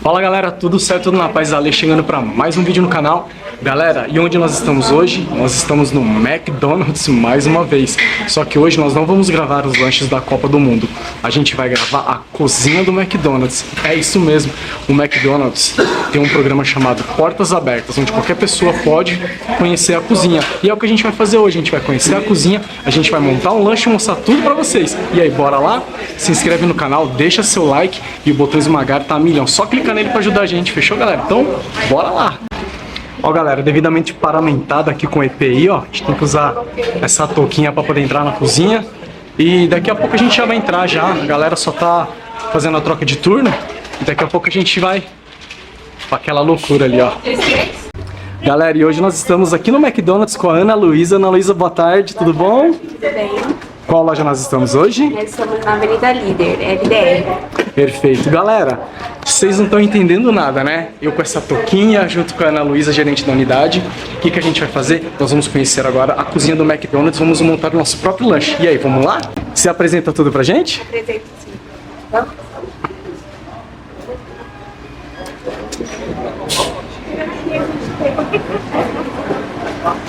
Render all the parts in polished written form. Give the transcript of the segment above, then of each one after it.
Fala galera, tudo certo, tudo na paz? Ale chegando para mais um vídeo no canal. Galera, e onde nós estamos hoje? Nós estamos no McDonald's mais uma vez. Só que hoje nós não vamos gravar os lanches da Copa do Mundo. A gente vai gravar a cozinha do McDonald's. É isso mesmo, o McDonald's tem um programa chamado Portas Abertas, onde qualquer pessoa pode conhecer a cozinha. E é o que a gente vai fazer hoje, a gente vai conhecer a cozinha, a gente vai montar um lanche e mostrar tudo para vocês. E aí, bora lá? Se inscreve no canal, deixa seu like e o botão esmagar tá a milhão. Só clicar nele para ajudar a gente, fechou galera? Então, bora lá! Ó galera, devidamente paramentado aqui com EPI, ó, a gente tem que usar essa touquinha para poder entrar na cozinha. E daqui a pouco a gente já vai entrar já, a galera só tá fazendo a troca de turno. E daqui a pouco a gente vai pra aquela loucura ali, ó. Galera, e hoje nós estamos aqui no McDonald's com a Ana Luísa. Ana Luísa, boa tarde, tudo bom? Tudo bem? Qual loja nós estamos hoje? Nós estamos na Avenida Líder, LDR. Perfeito. Galera, vocês não estão entendendo nada, né? Eu com essa touquinha, junto com a Ana Luísa, gerente da unidade. O que a gente vai fazer? Nós vamos conhecer agora a cozinha do McDonald's, vamos montar o nosso próprio lanche. E aí, vamos lá? Você apresenta tudo pra gente? Apresento sim. Vamos?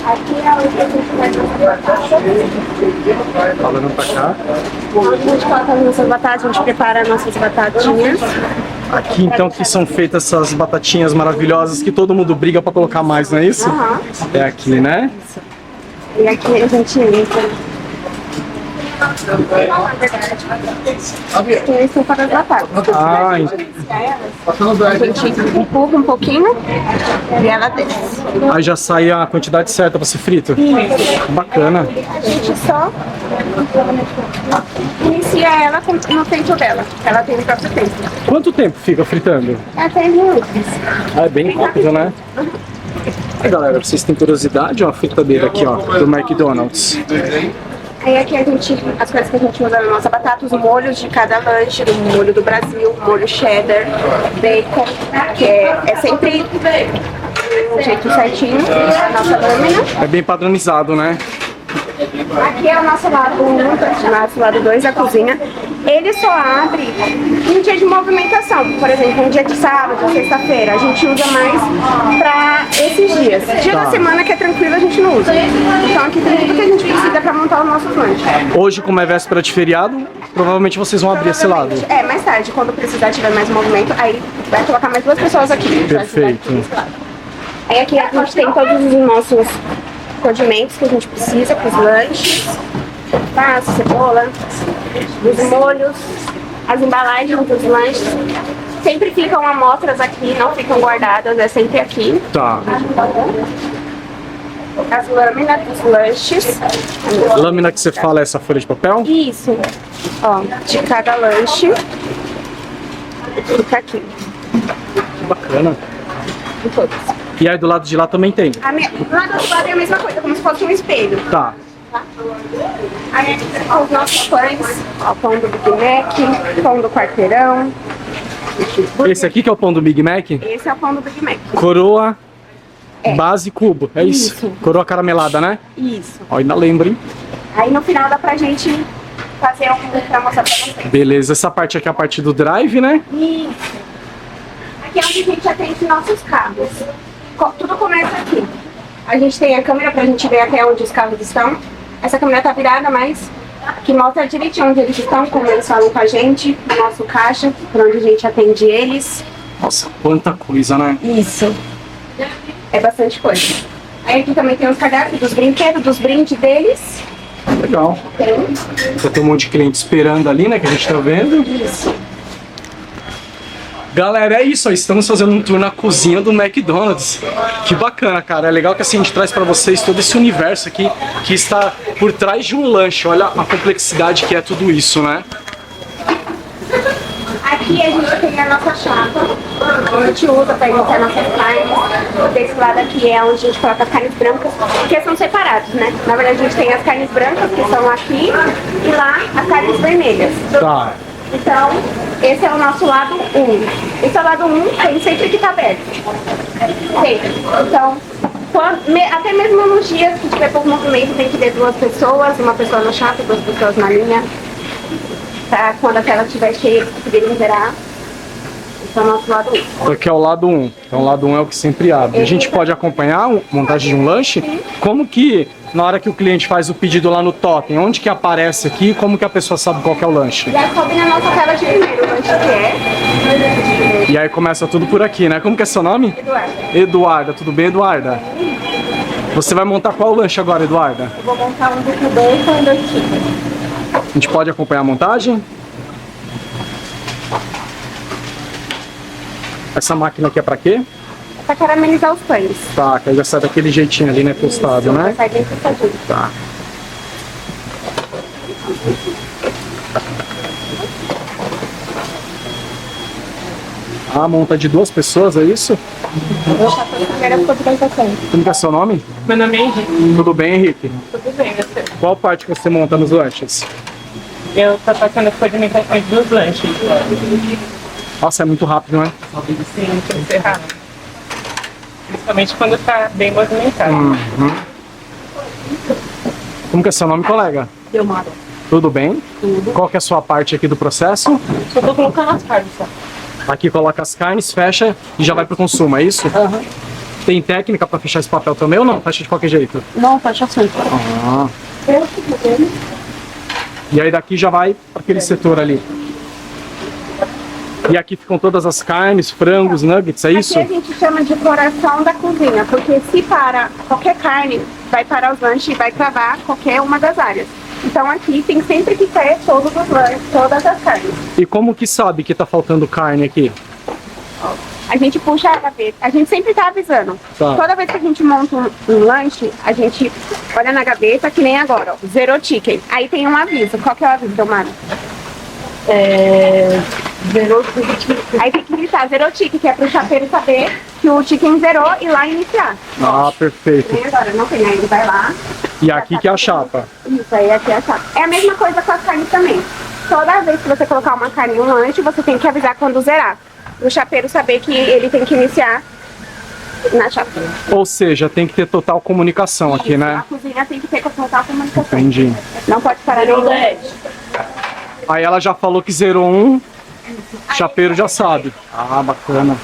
Aqui é onde a gente vai fazer batata. Falando pra cá. Onde a gente coloca as nossas batatas, a gente prepara as nossas batatinhas. Aqui então que são feitas essas batatinhas maravilhosas que todo mundo briga pra colocar mais, não é isso? Aham. É aqui, né? E aqui a gente entra. Aqui são para as batatas. Ah, A gente empurra um pouquinho e ela desce. aí já sai a quantidade certa pra ser frito. Bacana. A gente só inicia ela no tempo dela. Ela tem o próprio tempo. Quanto tempo fica fritando? Até minutos. Ah, é bem rápido, né? Aí, galera, vocês têm curiosidade? Ó, a fritadeira aqui, ó, do McDonald's. Aí aqui as coisas que a gente usa na nossa batata, os molhos de cada lanche, o molho do Brasil, molho cheddar, bacon, que é sempre um jeito certinho, a nossa lâmina. É bem padronizado, né? Aqui é o nosso lado 1, o nosso lado 2 da cozinha. Ele só abre em dia de movimentação, por exemplo, um dia de sábado, sexta-feira. A gente usa mais pra esses dias. Dia da semana que é tranquilo a gente não usa. Então aqui tem tudo que a gente precisa pra montar os nossos lanches. Hoje, como é véspera de feriado, provavelmente vocês vão abrir esse lado. É, mais tarde, quando precisar tiver mais movimento, aí vai colocar mais 2 pessoas aqui. Perfeito. Aí aqui a gente tem todos os nossos condimentos que a gente precisa para os lanches. Alface, cebola, os molhos, as embalagens dos lanches. Sempre ficam amostras aqui, não ficam guardadas, é sempre aqui. Tá. As lâminas dos lanches. Lâmina que você fala é essa folha de papel? Isso. Ó, de cada lanche. Fica aqui. Que bacana. Em todos. E aí do lado de lá também tem? Lá do outro lado é a mesma coisa, como se fosse um espelho. Tá. Aí aqui são os nossos pães, ó, pão do Big Mac, pão do quarteirão. Esse aqui que é o pão do Big Mac? Esse é o pão do Big Mac. Coroa, base cubo, é isso? Isso. Coroa caramelada, né? Isso. Ó, ainda lembro, hein? Aí no final dá pra gente fazer um pra mostrar pra vocês. Beleza, essa parte aqui é a parte do drive, né? Isso. Aqui é onde a gente atende nossos carros. Tudo começa aqui. A gente tem a câmera pra gente ver até onde os carros estão. Essa câmera tá virada, mas que mostra direitinho onde eles estão, como eles falam com a gente, no nosso caixa, por onde a gente atende eles. Nossa, quanta coisa, né? Isso. É bastante coisa. Aí aqui também tem os cardápios dos brinquedos, dos brindes deles. Legal. Tem. Já tem um monte de cliente esperando ali, né? Que a gente tá vendo. Isso. Galera, é isso, ó, estamos fazendo um tour na cozinha do McDonald's. Que bacana, cara. É legal que assim a gente traz pra vocês todo esse universo aqui que está por trás de um lanche. Olha a complexidade que é tudo isso, né? Aqui a gente tem a nossa chapa, a gente usa para iniciar nossas carnes. Desse lado aqui é onde a gente coloca as carnes brancas, que são separados, né? Na verdade a gente tem as carnes brancas, que são aqui, e lá as carnes vermelhas. Tá. Então, esse é o nosso lado 1. Esse é o lado 1, tem sempre que tá aberto. Sempre. Então, até mesmo nos dias que tiver pouco movimento, tem que ter 2 pessoas, uma pessoa no chapa, 2 pessoas na linha. Tá? Quando a tela estiver cheia, poderia zerar. Esse é o nosso lado 1. Aqui é o lado 1. Então o lado 1 é o que sempre abre. A gente pode acompanhar a montagem de um lanche? Como que, na hora que o cliente faz o pedido lá no totem, onde que aparece aqui? Como que a pessoa sabe qual que é o lanche? Já sobe na nossa tela de primeiro o lanche que é. E aí começa tudo por aqui, né? Como que é seu nome? Eduardo. Eduarda. Tudo bem, Eduarda? Você vai montar qual lanche agora, Eduarda? Eu vou montar um duplo bacon e 2 chicken. A gente pode acompanhar a montagem? Essa máquina aqui é pra quê? Pra caramelizar os pães. Tá, que aí já sai daquele jeitinho ali, né? Tostado, né? Sai bem tostadinho. Tá. Ah, monta de 2 pessoas, é isso? Eu vou passar a primeira fotografia. Como que é seu nome? Meu nome é Henrique. Tudo bem, Henrique? Tudo bem, você? Qual parte que você monta nos lanches? Eu tô passando as coordenações dos lanches. Nossa, é muito rápido, né? Sim, tem que ser rápido. Principalmente quando tá bem movimentado. Como que é seu nome, colega? Deu uma. Tudo bem? Tudo. Qual que é a sua parte aqui do processo? Só tô colocando as carnes só. Aqui coloca as carnes, fecha e já vai pro consumo, é isso? Tem técnica pra fechar esse papel também ou não? Fecha de qualquer jeito? Não, fecha assim. Ah. E aí daqui já vai para aquele setor ali. E aqui ficam todas as carnes, frangos, nuggets, é isso? Aqui a gente chama de coração da cozinha, porque se para qualquer carne, vai parar os lanches e vai travar qualquer uma das áreas. Então aqui tem sempre que ter todos os lanches, todas as carnes. E como que sabe que tá faltando carne aqui? A gente puxa a gaveta, a gente sempre tá avisando. Tá. Toda vez que a gente monta um lanche, a gente olha na gaveta, que nem agora, ó, zero chicken. Aí tem um aviso. Qual que é o aviso, Tomara? Zero chicken. Aí tem que gritar zero chicken, que é pro chapeiro saber que o chicken zerou e lá iniciar. Ah, perfeito. E agora, não tem, aí ele vai lá. E aqui que é a chapa. Isso, aí aqui é a chapa. É a mesma coisa com as carnes também. Toda vez que você colocar uma carne em um lanche, você tem que avisar quando zerar. O chapeiro saber que ele tem que iniciar na chapa. Ou seja, tem que ter total comunicação aqui, A né? cozinha tem que ter total comunicação. Entendi. Não pode parar nenhum lanche. Aí ela já falou que zerou um, o chapeiro já sabe. Ah, bacana.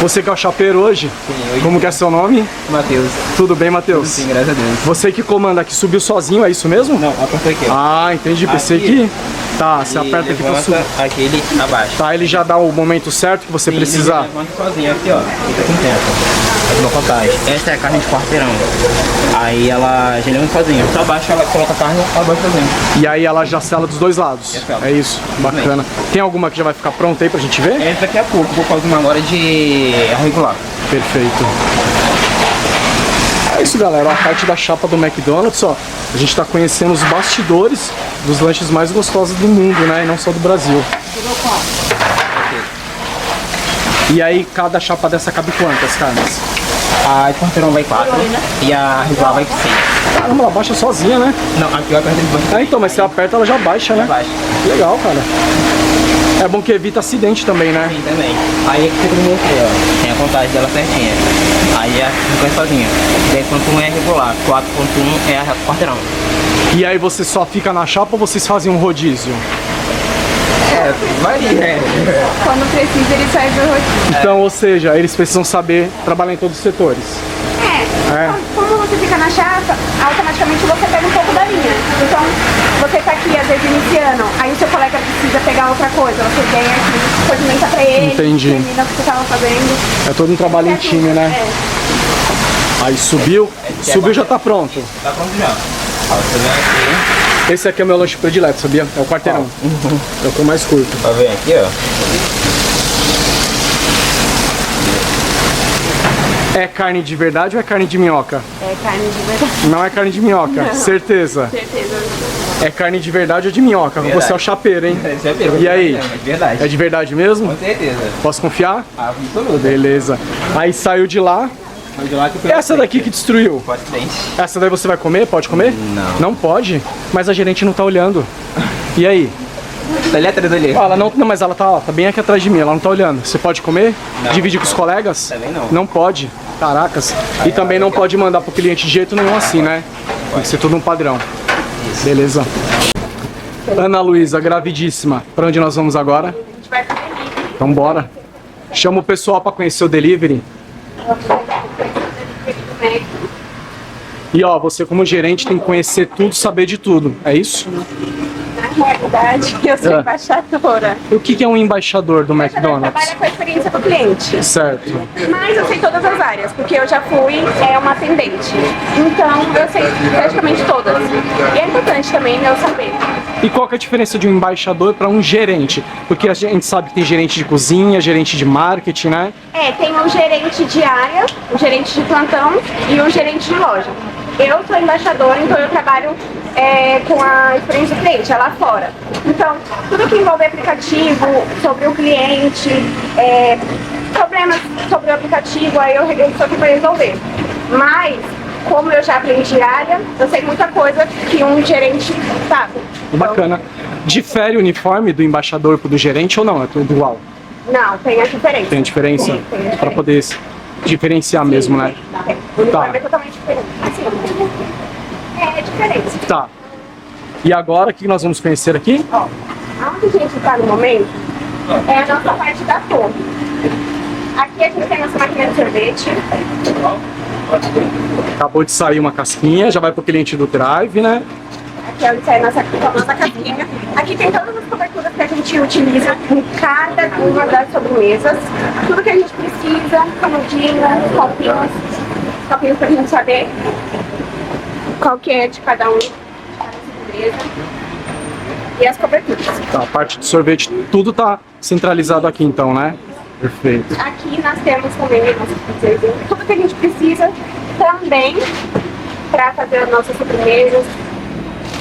Você que é o chapeiro hoje? Sim, hoje. Como que é seu nome? Matheus. Tudo bem, Matheus? Sim, graças a Deus. Você que comanda aqui, subiu sozinho, é isso mesmo? Não, aperta aqui, ó. Ah, entendi. Pensei Aqui. que... Tá, você E aperta aqui pra levanta subir. aquele abaixo. Tá, ele já dá o momento certo que você Sim, precisa... ele levanta sozinho aqui, ó. Fica com tempo. Uma contagem. Essa é a carne de quarteirão. Aí ela já levanta sozinha. Só abaixa, ela coloca a carne, ela abaixa sozinha. E aí ela já sela dos dois lados. sela. É isso, bacana. Tem alguma que já vai ficar pronta aí pra gente ver? Essa daqui a pouco, vou fazer uma agora de regular. Perfeito. É isso, galera. A parte da chapa do McDonald's, ó. A gente tá conhecendo os bastidores dos lanches mais gostosos do mundo, né? E não só do Brasil. E aí, cada chapa dessa cabe quantas carnes? A de quarteirão vai 4 e a regular vai 6. Caramba, ela baixa sozinha, né? Não, aqui eu aperto de baixo. Ah, então, mas você aperta, ela já baixa, né? Baixa. Legal, cara. É bom que evita acidente também, né? Sim, também. Aí aqui fica no meu aqui, ó. Tem a contagem dela certinha. Aí a fica sozinha. 10.1 é regular, 4.1 é a quarteirão. E aí você só fica na chapa ou vocês fazem um rodízio? É, varia, né? Quando precisa, ele sai do rodízio. Então, ou seja, eles precisam saber trabalhar em todos os setores. É. Como você fica na chapa, automaticamente você pega um pouco da linha. Então, você tá aqui, às vezes, iniciando, aí o seu colega precisa pegar outra coisa. Você vem aqui, coordena pra ele, Entendi. termina o que você tava fazendo. É todo um trabalho em time, né? É. Aí subiu, subiu já tá pronto. Tá pronto já. Ó, você vem aqui. Esse aqui é o meu lanche predileto, sabia? É o quarteirão. É o que eu mais curto. Ó, vem aqui, ó. É carne de verdade ou é carne de minhoca? É carne de verdade. Não é carne de minhoca, certeza. Certeza. É carne de verdade ou de minhoca? Verdade. Você é o chapeiro, hein? Esse é pergunta. E aí? É de verdade. É de verdade mesmo? Com certeza. Posso confiar? Absoluta. Beleza. Aí saiu de lá. Mas de lá que eu Essa daqui que destruiu. pode dente. Essa daí você vai comer? Pode comer? Não. Não pode? Mas a gerente não tá olhando. E aí? Tá ali atrás ali. Ó, ela não, mas ela tá, ó, tá bem aqui atrás de mim, ela não tá olhando. Você pode comer? Não. Dividir com os colegas? Também não. Não pode. Caracas. E também não pode mandar pro cliente de jeito nenhum assim, né? Tem que ser tudo um padrão. Beleza. Ana Luísa, gravidíssima. Pra onde nós vamos agora? A gente vai pro delivery. Então bora. Chama o pessoal pra conhecer o delivery. E ó, você como gerente tem que conhecer tudo, saber de tudo. É isso? Na realidade, eu sou É. embaixadora. O que é um embaixador do Ela McDonald's? trabalha com a experiência do cliente. Certo. Mas eu sei todas as áreas, porque eu já fui uma atendente. Então eu sei praticamente todas. E é importante também eu saber. E qual que é a diferença de um embaixador para um gerente? Porque a gente sabe que tem gerente de cozinha, gerente de marketing, né? Tem o gerente de área, o gerente de plantão e o gerente de loja. Eu sou embaixadora, então eu trabalho com a experiência do cliente, é lá fora. Então, tudo que envolve aplicativo, sobre o cliente, problemas sobre o aplicativo, aí eu sou aqui para resolver. Mas, como eu já aprendi área, eu sei muita coisa que um gerente sabe. Bacana. Difere o uniforme do embaixador pro do gerente ou não? É tudo igual? Não, tem a diferença. Tem a diferença? Sim, tem a diferença. Para poder se diferenciar mesmo, né? O uniforme Tá. é totalmente diferente. Assim, é diferente. Tá. E agora, o que nós vamos conhecer aqui? Ó, onde a gente está no momento é a nossa parte da torre. Aqui a gente tem a nossa máquina de sorvete. Acabou de sair uma casquinha, já vai pro cliente do drive, né? Aqui é onde sai a nossa casquinha. Aqui tem todas as coberturas que a gente utiliza em cada uma das sobremesas. Tudo que a gente precisa, canudinhas, copinhos pra gente saber qual que é de cada um, de cada sobremesa. E as coberturas. Tá, a parte de sorvete, tudo tá centralizado aqui então, né? Perfeito. Aqui nós temos também nossas pizzas, tudo que a gente precisa também para fazer as nossas sobremesas,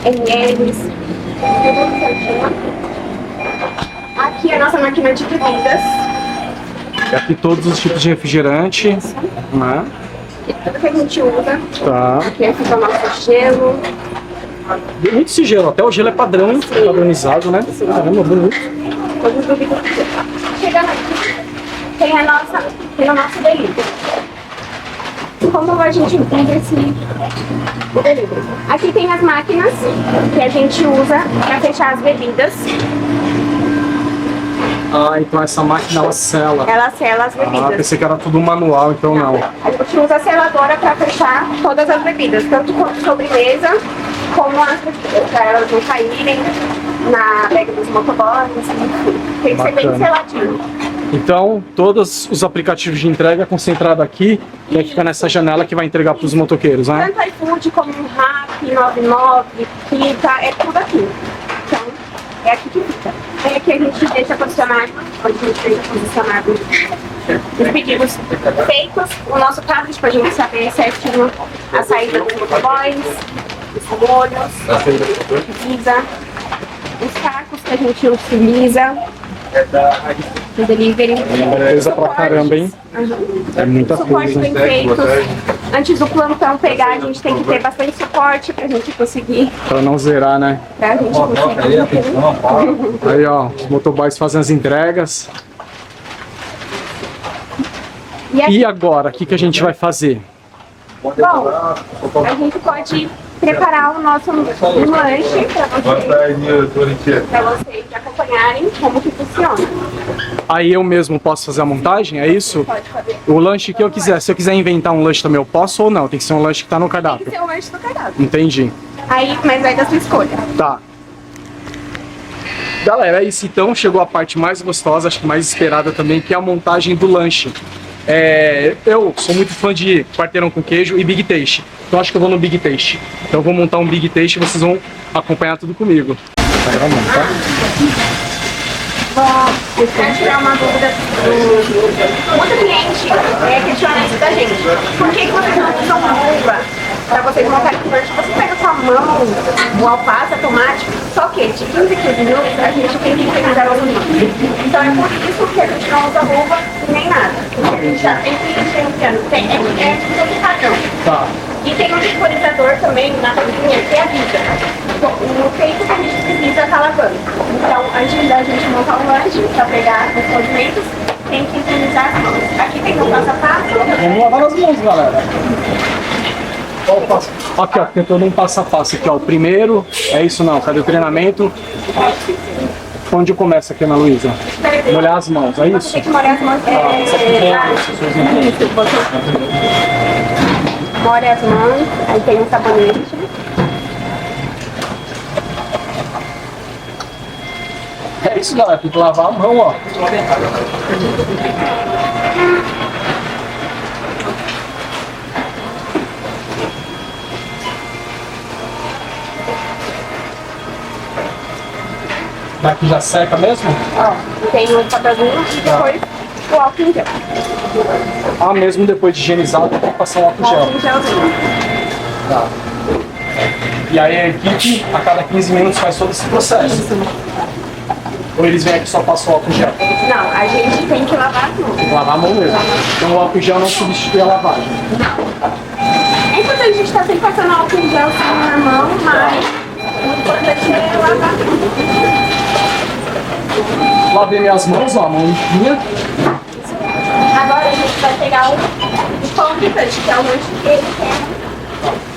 MLs, tudo certinho. Aqui é a nossa máquina de bebidas, E aqui todos os tipos de refrigerante, né? e tudo que a gente usa. Tá. Aqui fica o nosso gelo, Bonito esse gelo, até o gelo é padrão, padronizado, né? Caramba, bonito. todas as bebidas. Chegando aqui, tem o nosso delivery. Como a gente usa esse delivery? Aqui tem as máquinas que a gente usa para fechar as bebidas. Ah, então essa máquina ela sela. Ela sela as Ah, bebidas. pensei que era tudo manual, então não. A gente usa a seladora para fechar todas as bebidas, tanto com sobremesa como as bebidas, para elas não caírem na pega dos motoboys, enfim. Tem que ser bem Bacana. seladinho. Então, todos os aplicativos de entrega concentrado aqui, e aí fica nessa janela que vai entregar para os motoqueiros, né? Tanto iFood como Rappi, 99, Pita, é tudo aqui. Então, é aqui que fica. Aí aqui a gente deixa posicionado, onde a gente deixa posicionado os pedidos feitos, o nosso tablet para a gente saber certinho a saída dos motoboys, os molhos, pizza, os tacos que a gente utiliza no delivery. Coisa pra caramba, hein? É muita Suporte coisa. bem feito. Antes do plantão pegar, a gente tem que ter bastante suporte pra gente conseguir. Pra não zerar, né? Pra gente conseguir. Aí, ó, os motoboys fazem as entregas. E aqui, E agora, o que, que a gente vai fazer? bom, a gente pode preparar o nosso lanche pra vocês acompanharem como que funciona. Aí eu mesmo posso fazer a montagem, é isso? Pode fazer. O lanche que eu quiser. Se eu quiser inventar um lanche também, eu posso ou não? Tem que ser um lanche que tá no Tem que cardápio. ser o lanche do cardápio. Entendi. Aí, mas vai da sua escolha. Tá. Galera, é isso então. Chegou a parte mais gostosa, acho que mais esperada também, que é a montagem do lanche. Eu sou muito fã de quarteirão com queijo e Big Taste. Então acho que eu vou no Big Taste. Então eu vou montar um Big Taste e vocês vão acompanhar tudo comigo. Aí vamos montar. Bom, para tirar uma dúvida do muito cliente questiona isso da gente. Por que vocês não usam luva para vocês montarem o lanche? Você pega com a mão o alface, tomate, só que de 15 minutos a gente tem que utilizar o livro. Então é por isso que a gente não usa luva nem nada. Porque a gente já tem que ir enfiando. É tipo padrão. Tá. E tem um temporizador também na cozinha que avisa. O tempo que a gente precisa tá lavando. Então, antes da gente montar um lanche, para pegar os condimentos, tem que utilizar as mãos. Aqui tem um passo a passo. Vamos lavar as mãos, galera. Só o passo. Aqui, ó, tem todo um passo a passo aqui, ó. O primeiro, é isso não, cadê o treinamento? Onde começa aqui, Ana Luísa? Molhar as mãos, é Você isso? tem que molhar as mãos. Molha as mãos, aí tem um sabonete. É isso, galera, tem que lavar a mão, ó. Daqui já seca mesmo? Ó, tem o papelzinho e depois o álcool em gel. Ah, mesmo depois de higienizado, tem que passar um álcool O gel. álcool em gelzinho. Tá. E aí a equipe, a cada 15 minutos, faz todo esse processo. Ou eles vêm aqui e só passam o álcool gel? Não, a gente tem que lavar as mãos. Tem que lavar a mão mesmo. Então o álcool gel não substitui a lavagem. É importante a gente estar sempre passando álcool em gel assim na mão, mas o importante é lavar as mãos. Lavei minhas mãos, ó, a mão limpinha. Agora a gente vai pegar o pão de peixe, que é o lanche que ele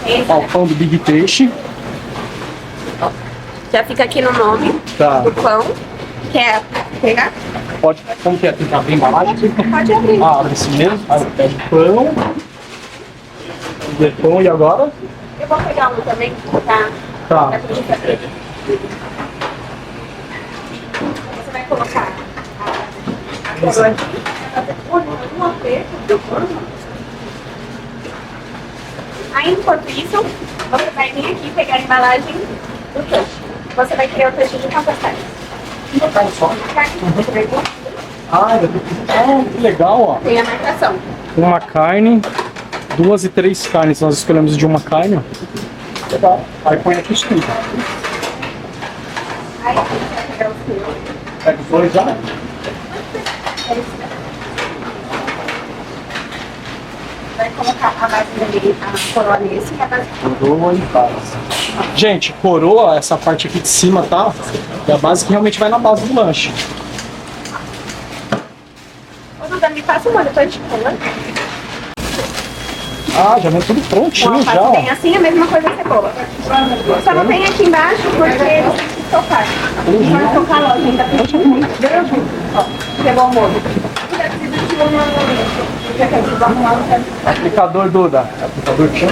quer. Esse Ó, o pão do Big Taste. já fica aqui no nome Tá. do pão. Quer pegar? Pode, como que é? Tem que abrir a embalagem? Pode abrir. Ah, abre assim mesmo. Aí pede pão. De pão e agora? Eu vou pegar um também, tá? Tá. Pra gente fazer. Você vai colocar a coroa aqui. Um aperto do pão. Aí, enquanto isso, você vai vir aqui pegar a embalagem do touch. Você vai criar o touch de quantas carnes? Uma carne só. Você vai ver? Ah, que legal, ó. Tem a marcação. Uma carne, 2 e 3 carnes. Nós escolhemos de uma carne, ó. Legal. Aí põe aqui tudo. Aí você vai pegar o seu. Pega os dois já? Vai colocar a base dele, a coroa nesse e a base. Coroa e base. Gente, coroa, essa parte aqui de cima, tá? É a base que realmente vai na base do lanche. Ô, Duda, me passa um molho pra te comer. Ah, já vem tudo O prontinho já, alface ó. tem assim, a mesma coisa a cebola. Só não tem aqui embaixo porque eles têm que tocar. Vai tocar logo, ainda tem muito grande. Ó, pegou o molho. Duda, precisa de um molho. Já quer que vamos lá, Aplicador, Duda. Aplicador tinha.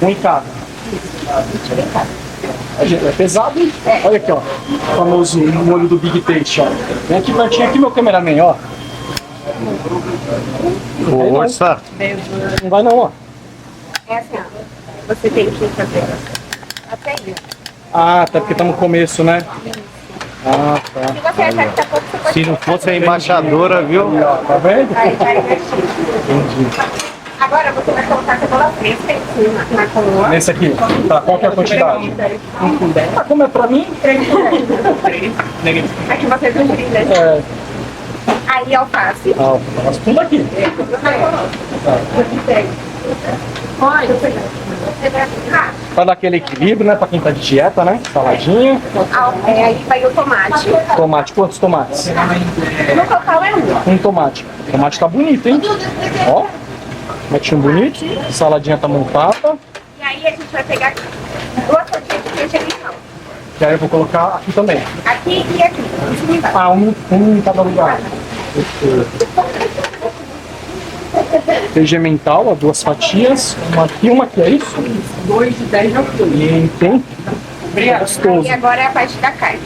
Um em cada. É pesado, hein? Olha aqui, ó. O famoso molho do Big Taste, ó. Vem aqui pertinho aqui, meu cameraman, ó. Força. Não vai não, ó. É assim, ó. Você tem que fazer até aí. Ah, até porque estamos no começo, né? Ah, tá. Se você achar que tá pouco, você pode Se não fosse a embaixadora, viu? Ó, tá vendo? vai investir. Agora você vai colocar a cebola fresca em cima na coroa. Nesse aqui. Tá, qual que é a quantidade? Ah, como é pra mim? 3 colheres. Aqui você tem 3, né? É. Aí alface. Ah, nós tudo aqui. Na coroa. Pode. Você vai aplicar. Pra dar aquele equilíbrio, né? Pra quem tá de dieta, né? Saladinha. Aí vai o tomate. Tomate, quantos tomates? No total é um. Um tomate. O tomate tá bonito, hein? Ó. Tomatinho bonito. Saladinha tá montada. E aí a gente vai pegar 2 fatias de queijo animal. E aí eu vou colocar aqui também. Aqui e aqui. Em cima e embaixo. Ah, um em cada lugar. Queijo mental, ó, 2 fatias. Uma aqui, é isso? 2 de 10 não foi. E tem. Gostoso. E agora é a parte da carne.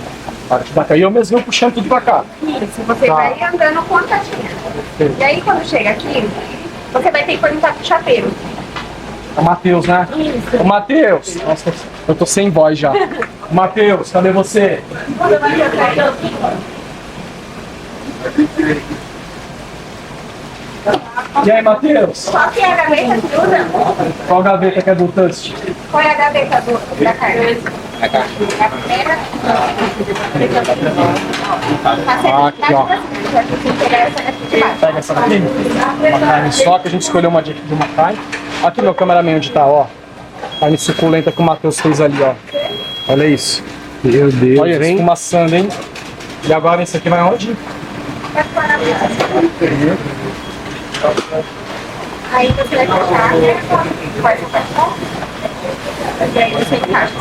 Parte da cair eu mesmo vou puxando tudo pra cá. Isso, você Tá. vai andando com a caixinha. E aí quando chega aqui, você vai ter que perguntar pro chapeiro. O Matheus, né? Isso. O Matheus! Nossa, eu tô sem voz já. Matheus, cadê você? E aí, Matheus? Qual que é a gaveta que usa? Qual gaveta que é do Tust? Qual é a gaveta da carne? A primeira. Ah, aqui, ó. Pega essa daqui. Uma carne só, que a gente escolheu uma de uma carne. Aqui meu cameraman onde tá, ó. Carne suculenta que o Matheus fez ali, ó. Olha isso. Meu Deus, Olha, hein? esfumaçando, hein? E agora esse aqui vai onde? Aí você vai fechar, faz o cartão. E aí você encaixa.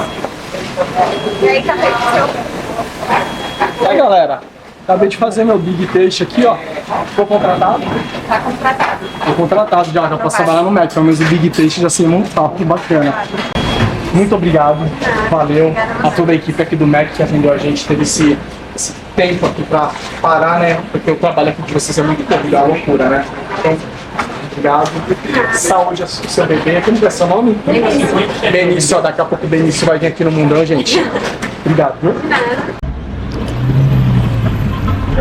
E aí tá feito o seu. Aí galera, acabei de fazer meu Big Taste aqui, ó. Ficou contratado? Tá contratado. Ficou contratado já posso trabalhar no Mac, pelo menos o Big Taste já sei montar, que bacana. Muito obrigado, valeu a toda a equipe aqui do Mac que atendeu a gente, teve esse tempo aqui pra parar, né? Porque o trabalho aqui de vocês é muito corrido, é uma loucura, né? Então, obrigado. Saúde ao seu bebê. Como que é seu nome? Benício. Ó, daqui a pouco o Benício vai vir aqui no Mundão, gente. Obrigado, viu?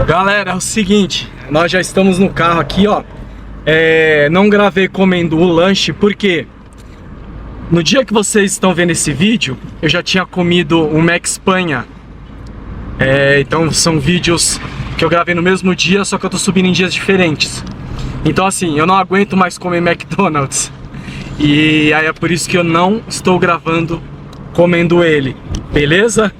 Galera, é o seguinte, nós já estamos no carro aqui, ó. Não gravei comendo o lanche, porque no dia que vocês estão vendo esse vídeo, eu já tinha comido um Mac Espanha. Então são vídeos que eu gravei no mesmo dia, só que eu tô subindo em dias diferentes. Então assim, eu não aguento mais comer McDonald's. E aí é por isso que eu não estou gravando comendo ele, beleza?